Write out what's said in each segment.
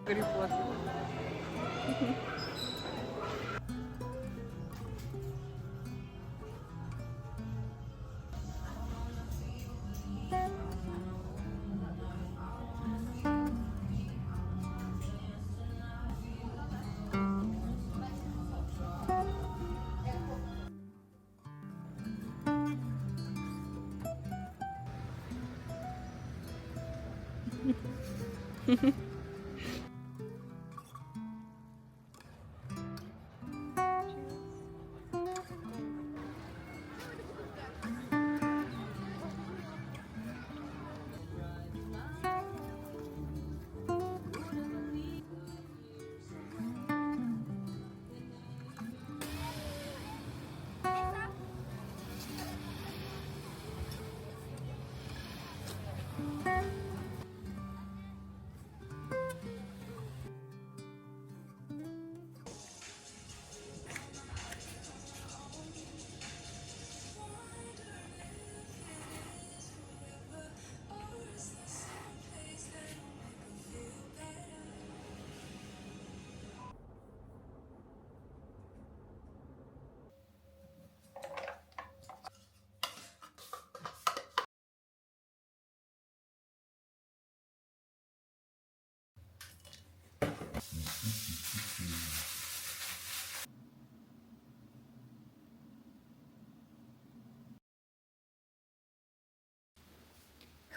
Гарри Поттер.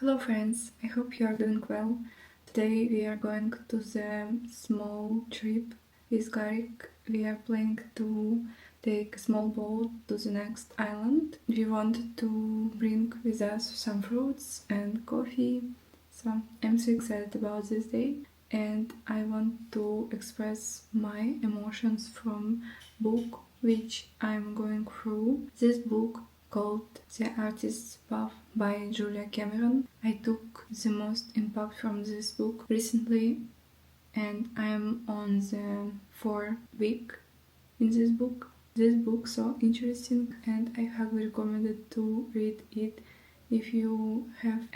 Hello friends, I hope you are doing well. Today we are going to the small trip with Garik. We are planning to take a small boat to the next island. We want to bring with us some fruits and coffee. So I'm so excited about this day and I want to express my emotions from book which I'm going through. This book called The Artist's Path by Julia Cameron. I took the most impact from this book recently and I'm on the 4th week in this book. This book so interesting and I highly recommend it to read it if you have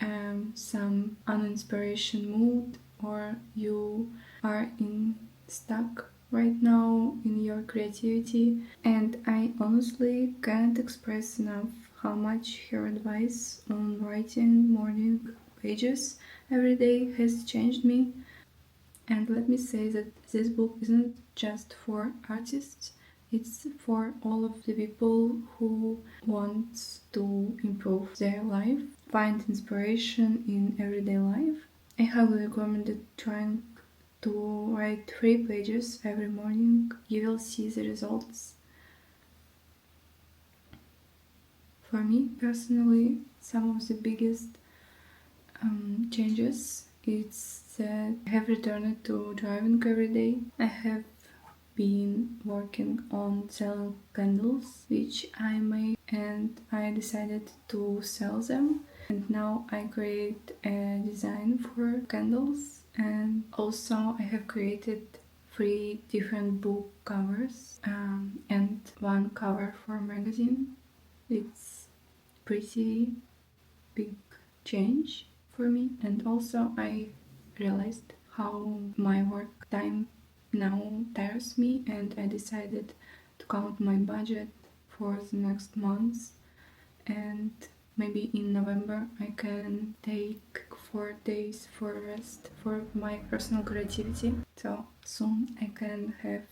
some uninspiration mood or you are in stuck right now in your creativity, and I honestly can't express enough how much her advice on writing morning pages every day has changed me. And let me say that this book isn't just for artists, it's for all of the people who want to improve their life, find inspiration in everyday life. I highly recommend trying to write 3 pages every morning. You will see the results. For me personally, some of the biggest changes it's that I have returned to driving every day. I have been working on selling candles which I made and I decided to sell them, and now I create a design for candles, and also I have created 3 different book covers and 1 cover for magazine. It's pretty big change for me, and also I realized how my work time now tires me, and I decided to count my budget for the next months, and maybe in November I can take 4 days for rest for my personal creativity, so soon I can have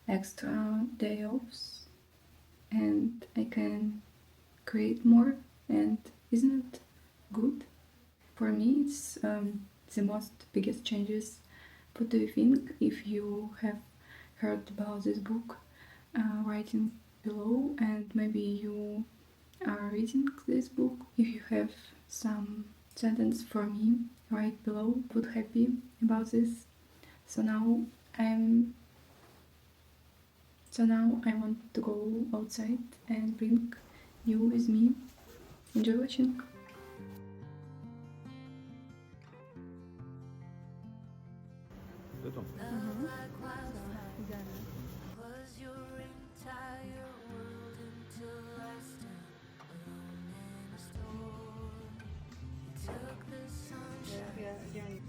extra day offs and I can create more. And isn't it good? For me, it's the most biggest changes. What do you think? If you have heard about this book, writing below, and maybe you are reading this book. If you have some sentence for me, write below. Would happy about this. So now I'm. So now I want to go outside and bring you with me. Enjoy watching. Мгм. Идеально. Я реально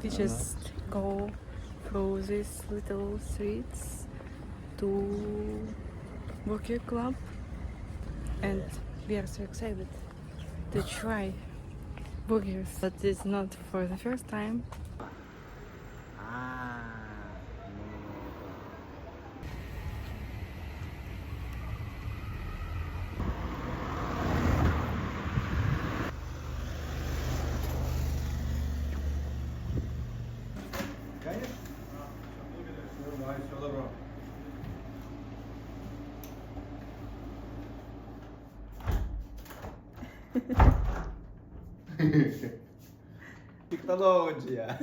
We just go through these little streets to Burger Club, and we are so excited to try burgers. But it's not for the first time. Технология.